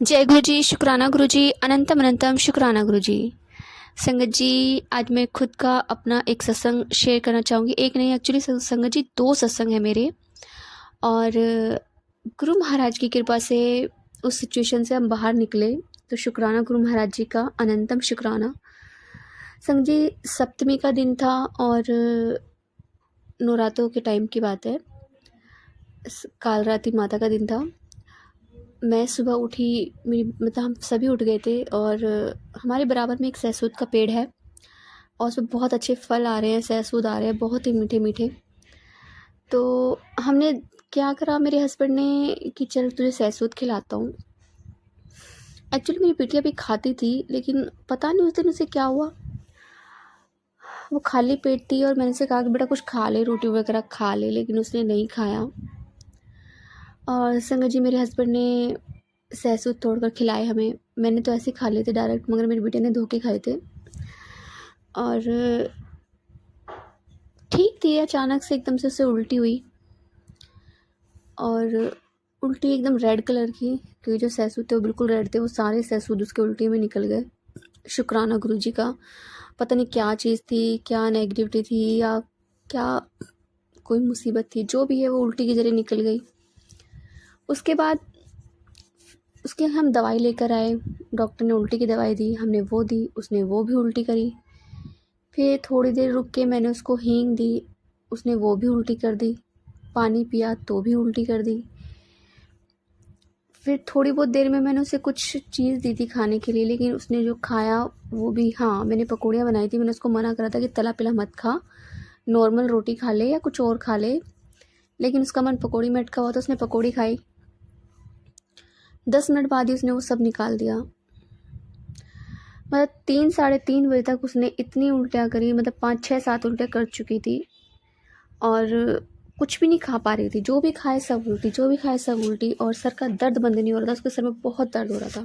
जय गुरु जी, शुक्राना गुरु जी, अनंतम अनंतम शुक्राना गुरु जी। संगत जी, आज मैं खुद का अपना एक सत्संग शेयर करना चाहूँगी। एक नहीं, एक्चुअली संगत जी 2 सत्संग है मेरे। और गुरु महाराज की कृपा से उस सिचुएशन से हम बाहर निकले, तो शुक्राना गुरु महाराज जी का, अनंतम शुक्राना। संगत जी, सप्तमी का दिन था और नवरात्रों के टाइम की बात है। कालरात्रि माता का दिन था। मैं सुबह उठी, मेरी मतलब हम सभी उठ गए थे और हमारे बराबर में एक सहसूद का पेड़ है और उसमें बहुत अच्छे फल आ रहे हैं, सहसूद आ रहे हैं, बहुत ही मीठे मीठे। तो हमने क्या करा, मेरे हस्बैंड ने कि चल तुझे सहसूद खिलाता हूँ। एक्चुअली मेरी बिटिया भी खाती थी, लेकिन पता नहीं उस दिन उसे क्या हुआ, वो खाली पेट थी और मैंने उसे कहा कि बेटा कुछ खा ले, रोटी वगैरह खा ले, लेकिन उसने नहीं खाया। और संगत जी, मेरे हस्बैंड ने सहसूद तोड़कर खिलाए हमें। मैंने तो ऐसे खा लिए थे डायरेक्ट, मगर मेरी बेटी ने धो के खाए थे। और ठीक थी, अचानक से एकदम से उससे उल्टी हुई और उल्टी एकदम रेड कलर की, क्योंकि जो सहसूद थे वो बिल्कुल रेड थे, वो सारे सहसूद उसके उल्टी में निकल गए। शुक्राना गुरु जी का, पता नहीं क्या चीज़ थी, क्या नेगेटिविटी थी या क्या कोई मुसीबत थी, जो भी है वो उल्टी की जरिए निकल गई। उसके बाद उसके हम दवाई लेकर आए, डॉक्टर ने उल्टी की दवाई दी, हमने वो दी, उसने वो भी उल्टी करी। फिर थोड़ी देर रुक के मैंने उसको हींग दी, उसने वो भी उल्टी कर दी। पानी पिया तो भी उल्टी कर दी। फिर थोड़ी बहुत देर में मैंने उसे कुछ चीज़ दी थी खाने के लिए, लेकिन उसने जो खाया वो भी, हाँ मैंने पकौड़ियाँ बनाई थी, मैंने उसको मना करा था कि तला पिला मत खा, नॉर्मल रोटी खा ले या कुछ और खा ले, लेकिन उसका मन पकौड़ी में अटका हुआ, तो उसने पकौड़ी खाई। 10 मिनट बाद ही उसने वो सब निकाल दिया। मतलब 3 साढ़े 3 बजे तक उसने इतनी उल्टियाँ करी, मतलब 5 6 7 उल्टियाँ कर चुकी थी और कुछ भी नहीं खा पा रही थी। जो भी खाए सब उल्टी, जो भी खाए सब उल्टी, और सर का दर्द बंद नहीं हो रहा था, उसके सर में बहुत दर्द हो रहा था।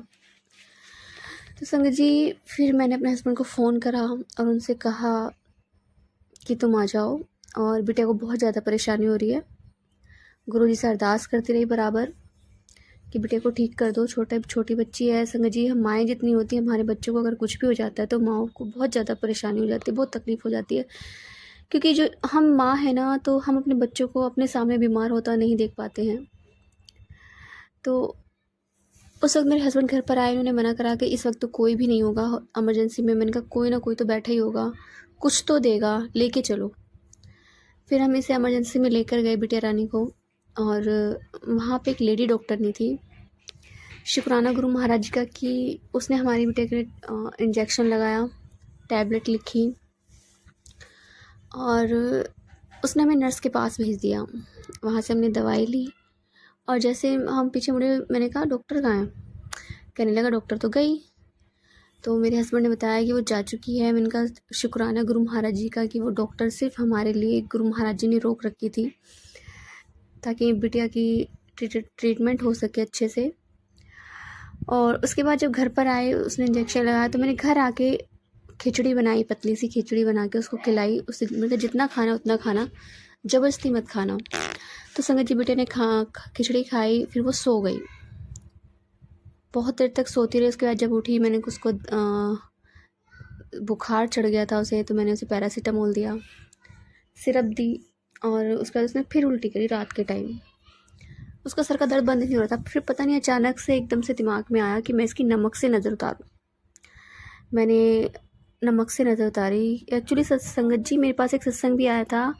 तो संगत जी, फिर मैंने अपने हस्बैंड को फ़ोन करा और उनसे कहा कि तुम आ जाओ, और बिटिया को बहुत ज़्यादा परेशानी हो रही है। गुरुजी से अरदास करती रही बराबर कि बिटिया को ठीक कर दो, छोटी बच्ची है। संगत जी, हम माएँ जितनी होती हैं, हमारे बच्चों को अगर कुछ भी हो जाता है तो माँओं को बहुत ज़्यादा परेशानी हो जाती है, बहुत तकलीफ़ हो जाती है, क्योंकि जो हम माँ है ना, तो हम अपने बच्चों को अपने सामने बीमार होता नहीं देख पाते हैं। तो उस वक्त मेरे हस्बैंड घर पर आए, उन्होंने मना करा कि इस वक्त तो कोई भी नहीं होगा इमरजेंसी में। मैंने कहा कोई ना कोई तो बैठा ही होगा, कुछ तो देगा, लेके चलो। फिर हम इसे इमरजेंसी में लेकर गए बिटिया रानी को, और वहाँ पे एक लेडी डॉक्टर नहीं थी। शुक्राना गुरु महाराज जी का कि उसने हमारी बिटिया के लिए इंजेक्शन लगाया, टैबलेट लिखी, और उसने हमें नर्स के पास भेज दिया। वहाँ से हमने दवाई ली और जैसे हम पीछे मुड़े, मैंने कहा डॉक्टर कहाँ है? कहने लगा डॉक्टर तो गई। तो मेरे हस्बैंड ने बताया कि वो जा चुकी है। मैंने कहा शुक्राना गुरु महाराज जी का कि वो डॉक्टर सिर्फ हमारे लिए गुरु महाराज जी ने रोक रखी थी, ताकि बिटिया की ट्रीटमेंट हो सके अच्छे से। और उसके बाद जब घर पर आए, उसने इंजेक्शन लगाया, तो मैंने घर आके खिचड़ी बनाई, पतली सी खिचड़ी बना के उसको खिलाई। उससे मतलब जितना खाना उतना खाना, ज़बरदस्ती मत खाना। तो संगत जी, बेटे ने खिचड़ी खाई, फिर वो सो गई। बहुत देर तक सोती रही। उसके बाद जब उठी, मैंने उसको बुखार चढ़ गया था उसे, तो मैंने उसे पैरासीटामोल दिया, सिरप दी, और उसके बाद उसने फिर उल्टी करी रात के टाइम। उसका सर का दर्द बंद नहीं हो रहा था। फिर पता नहीं अचानक से एकदम से दिमाग में आया कि मैं इसकी नमक से नज़र उतारूँ। मैंने नमक से नज़र उतारी। एक्चुअली संगत जी, मेरे पास एक सत्संग भी आया था,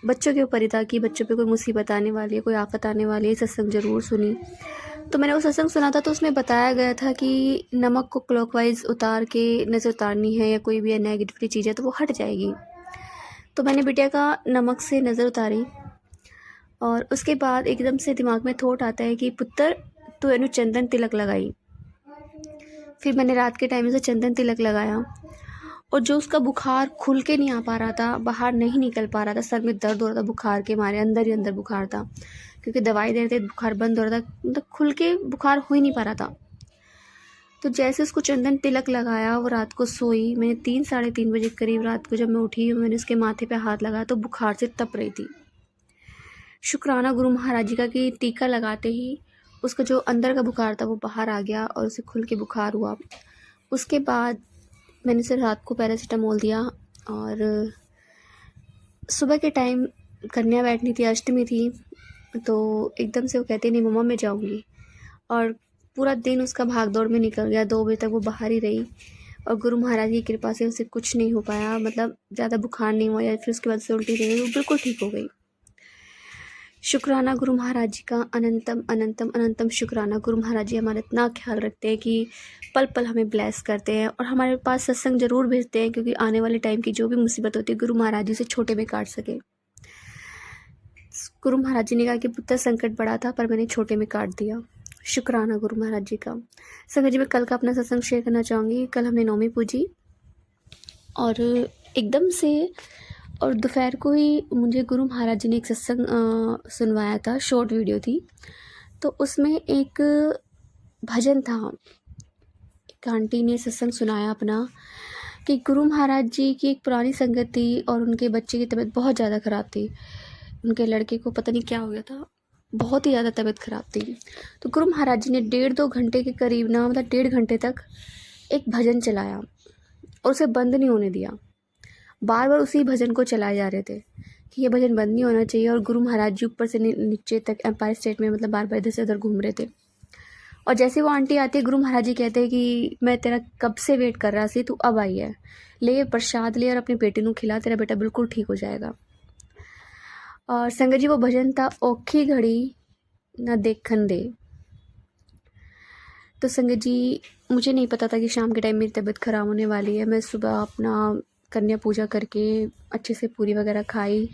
बच्चों के ऊपर ही था कि बच्चों पे कोई मुसीबत आने वाली है, कोई आफत आने वाली है। सत्संग ज़रूर सुनी। तो मैंने वो सत्संग सुना था, तो उसमें बताया गया था कि नमक को क्लॉकवाइज उतार के नज़र उतारनी है, या कोई भी नेगेटिव चीज़ है तो वो हट जाएगी। तो मैंने बिटिया का नमक से नज़र उतारी, और उसके बाद एकदम से दिमाग में थॉट आता है कि पुत्र तू एनु चंदन तिलक लगाई। फिर मैंने रात के टाइम से चंदन तिलक लगाया, और जो उसका बुखार खुल के नहीं आ पा रहा था, बाहर नहीं निकल पा रहा था, सर में दर्द हो रहा था बुखार के मारे, अंदर ही अंदर बुखार था, क्योंकि दवाई दे रहे थे, बुखार बंद हो रहा था, मतलब खुल के बुखार हो ही नहीं पा रहा था। तो जैसे उसको चंदन तिलक लगाया, वो रात को सोई। मैंने 3 साढ़े 3 बजे करीब रात को जब मैं उठी, मैंने उसके माथे पे हाथ लगाया तो बुखार से तप रही थी। शुक्राना गुरु महाराज जी का कि टीका लगाते ही उसका जो अंदर का बुखार था वो बाहर आ गया और उसे खुल के बुखार हुआ। उसके बाद मैंने उसे रात को पैरासीटामोल दिया और सुबह के टाइम कन्या बैठनी थी, अष्टमी थी, तो एकदम से वो कहती नहीं मम्मा मैं जाऊँगी, और पूरा दिन उसका भाग दौड़ में निकल गया। 2 बजे तक वो बाहर ही रही और गुरु महाराज की कृपा से उसे कुछ नहीं हो पाया, मतलब ज़्यादा बुखार नहीं हुआ या फिर उसके बाद से उल्टी नहीं हुई, वो बिल्कुल ठीक हो गई। शुक्राना गुरु महाराज जी का, अनंतम अनंतम अनंतम शुक्राना। गुरु महाराज जी हमारा इतना ख्याल रखते हैं कि पल पल हमें ब्लेस करते हैं और हमारे पास सत्संग ज़रूर भेजते हैं, क्योंकि आने वाले टाइम की जो भी मुसीबत होती है गुरु महाराज जी से छोटे में काट सके। गुरु महाराज जी ने कहा कि पुत्र संकट बड़ा था पर मैंने छोटे में काट दिया। शुक्राना गुरु महाराज जी का। संगत जी मैं कल का अपना सत्संग शेयर करना चाहूँगी। कल हमने नौमी पूजी और एकदम से और दोपहर को ही मुझे गुरु महाराज जी ने एक सत्संग सुनवाया था, शॉर्ट वीडियो थी, तो उसमें एक भजन था। एक आंटी ने सत्संग सुनाया अपना कि गुरु महाराज जी की एक पुरानी संगत थी और उनके बच्चे की तबीयत बहुत ज़्यादा ख़राब थी। उनके लड़के को पता नहीं क्या हो गया था, बहुत ही ज़्यादा तबीयत ख़राब थी। तो गुरु महाराज जी ने 1.5-2 घंटे के करीब ना, मतलब 1.5 घंटे तक एक भजन चलाया और उसे बंद नहीं होने दिया। बार बार उसी भजन को चलाए जा रहे थे कि ये भजन बंद नहीं होना चाहिए। और गुरु महाराज जी ऊपर से नीचे तक एम्पायर स्टेट में मतलब बार बार इधर से उधर घूम रहे थे। और जैसे वो आंटी आती है, गुरु महाराज जी कहते हैं कि मैं तेरा कब से वेट कर रहा सी, तू अब आई है, ले प्रसाद ले और अपनी बेटी नू खिला, तेरा बेटा बिल्कुल ठीक हो जाएगा। और संगत जी वो भजन था, औखी घड़ी ना देखन दे। तो संगत जी मुझे नहीं पता था कि शाम के टाइम मेरी तबीयत ख़राब होने वाली है। मैं सुबह अपना कन्या पूजा करके अच्छे से पूरी वगैरह खाई,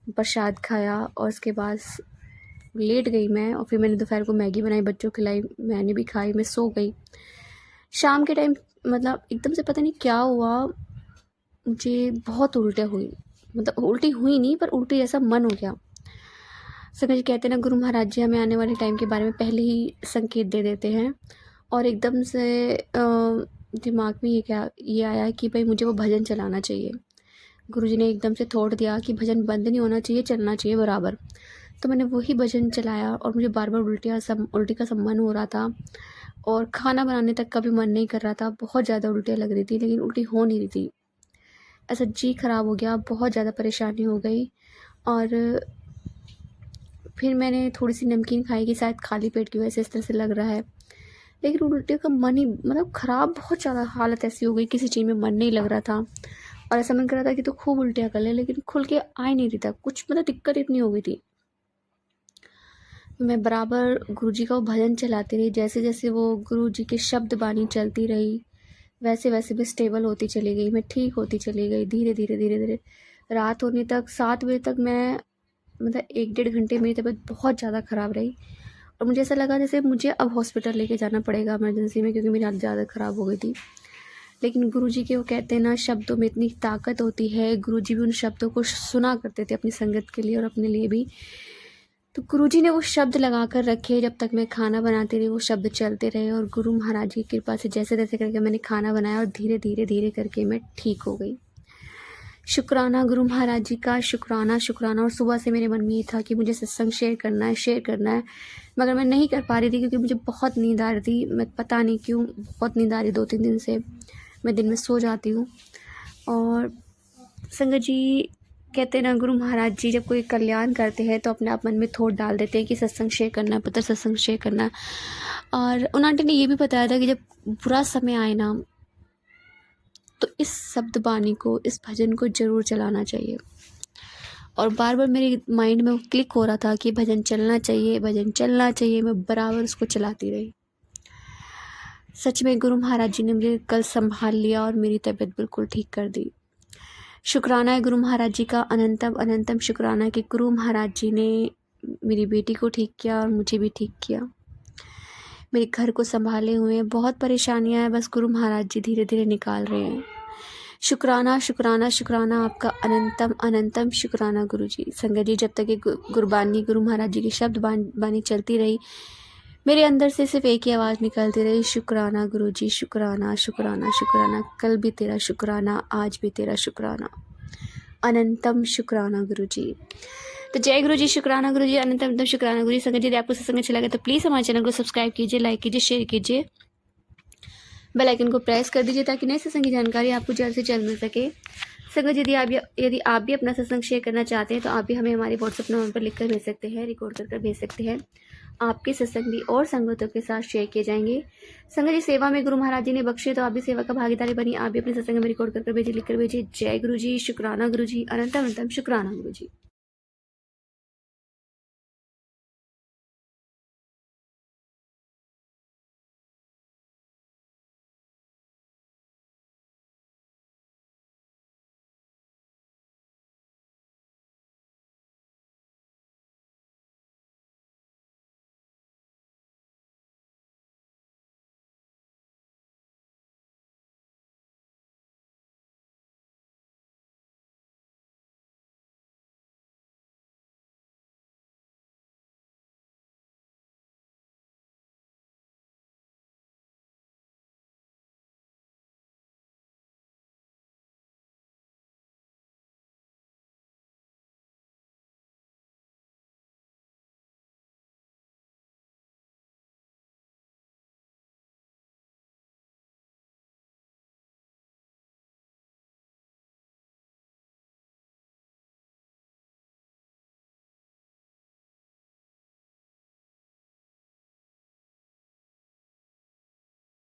प्रसाद खाया और उसके बाद लेट गई मैं। और फिर मैंने दोपहर को मैगी बनाई, बच्चों को खिलाई, मैंने भी खाई, मैं सो गई। शाम के टाइम मतलब एकदम से पता नहीं क्या हुआ, मुझे बहुत उल्टियाँ हुई, मतलब उल्टी हुई नहीं पर उल्टी जैसा मन हो गया। संगत जी कहते हैं ना, गुरु महाराज जी हमें आने वाले टाइम के बारे में पहले ही संकेत दे देते हैं। और एकदम से दिमाग में ये आया कि भाई मुझे वो भजन चलाना चाहिए। गुरुजी ने एकदम से थॉट दिया कि भजन बंद नहीं होना चाहिए, चलना चाहिए बराबर। तो मैंने वही भजन चलाया और मुझे बार बार उल्टी का मन हो रहा था और खाना बनाने तक का भी मन नहीं कर रहा था। बहुत ज़्यादा उल्टियाँ लग रही थी लेकिन उल्टी हो नहीं रही थी। ऐसा जी खराब हो गया, बहुत ज़्यादा परेशानी हो गई। और फिर मैंने थोड़ी सी नमकीन खाई कि शायद खाली पेट की वजह से इस तरह से लग रहा है, लेकिन उल्टी का मन ही मतलब ख़राब, बहुत ज़्यादा हालत ऐसी हो गई, किसी चीज़ में मन नहीं लग रहा था और ऐसा मन कर रहा था कि तो खूब उल्टियाँ कर ले, लेकिन खुल के आ ही नहीं रही था कुछ, मतलब दिक्कत इतनी हो गई थी। मैं बराबर गुरुजी का वो भजन चलाती रही, जैसे जैसे वो गुरुजी के शब्द बानी चलती रही वैसे वैसे मैं स्टेबल होती चली गई, मैं ठीक होती चली गई धीरे धीरे धीरे धीरे। रात होने तक 7 बजे तक मैं मतलब 1-1.5 घंटे मेरी तबीयत बहुत ज़्यादा ख़राब रही और मुझे ऐसा लगा जैसे मुझे अब हॉस्पिटल लेके जाना पड़ेगा इमरजेंसी में, क्योंकि मेरी हालत ज़्यादा ख़राब हो गई थी। लेकिन गुरुजी के वो कहते हैं ना, शब्दों में इतनी ताकत होती है। गुरुजी भी उन शब्दों को सुना करते थे अपनी संगत के लिए और अपने लिए भी। तो गुरुजी ने वो शब्द लगा कर रखे, जब तक मैं खाना बनाती रही वो शब्द चलते रहे और गुरु महाराज की कृपा से जैसे तैसे करके मैंने खाना बनाया और धीरे धीरे धीरे करके मैं ठीक हो गई। शुक्राना गुरु महाराज जी का, शुक्राना शुक्राना। और सुबह से मेरे मन में ये था कि मुझे सत्संग शेयर करना है, मगर मैं नहीं कर पा रही थी क्योंकि मुझे बहुत नींद आ रही थी। मैं पता नहीं क्यों बहुत नींद आ रही, 2-3 दिन से मैं दिन में सो जाती हूँ। और संगत जी कहते हैं ना, गुरु महाराज जी जब कोई कल्याण करते हैं तो अपने आप मन में थॉट डाल देते हैं कि सत्संग शेयर करना है, पुत्र सत्संग शेयर करना है। और उन आंटी ने ये भी बताया था कि जब बुरा समय आए ना तो इस शब्द बानी को, इस भजन को ज़रूर चलाना चाहिए। और बार बार मेरे माइंड में वो क्लिक हो रहा था कि भजन चलना चाहिए, भजन चलना चाहिए। मैं बराबर उसको चलाती रही। सच में गुरु महाराज जी ने मुझे कल संभाल लिया और मेरी तबीयत बिल्कुल ठीक कर दी। शुक्राना है गुरु महाराज जी का, अनंतम अनंतम शुक्राना कि गुरु महाराज जी ने मेरी बेटी को ठीक किया और मुझे भी ठीक किया, मेरे घर को संभाले हुए हैं। बहुत परेशानियां हैं, बस गुरु महाराज जी धीरे धीरे निकाल रहे हैं। शुक्राना शुक्राना शुक्राना आपका, अनंतम अनंतम शुक्राना गुरु जी। संगत जी जब तक ये गुरबानी, गुरु महाराज जी की शब्द बानी चलती रही, मेरे अंदर से सिर्फ एक ही आवाज़ निकलती रही, शुक्राना गुरु जी, शुक्राना शुक्राना शुक्राना। कल भी तेरा शुक्राना, आज भी तेरा शुक्राना, अनंतम शुक्राना गुरु जी। तो जय गुरु जी, शुक्राना गुरु जी, अनंत अनंत शुक्राना गुरु जी। संगत जी, यदि आपको सत्संग अच्छा लगे तो प्लीज़ हमारे चैनल को सब्सक्राइब कीजिए, लाइक कीजिए, शेयर कीजिए, बेल आइकन को प्रेस कर दीजिए ताकि नए सत्संग की जानकारी आपको जल्द से जल्द मिल सके। संगत, यदि आप भी अपना सत्संग शेयर करना चाहते हैं तो आप भी हमें हमारे व्हाट्सएप नंबर पर लिखकर भेज सकते हैं, रिकॉर्ड कर भेज सकते हैं। आपके सत्संग भी और संगतों के साथ शेयर किए जाएंगे। संगत जी, सेवा में गुरु महाराज जी ने बख्शे तो आप भी सेवा का भागीदारी बनी, आप भी अपने सत्संग में रिकॉर्ड कर भेजिए, लिखकर भेजिए। जय गुरु जी, शुक्राना गुरु जी, अनंतम अनंतम शुक्राना गुरु जी।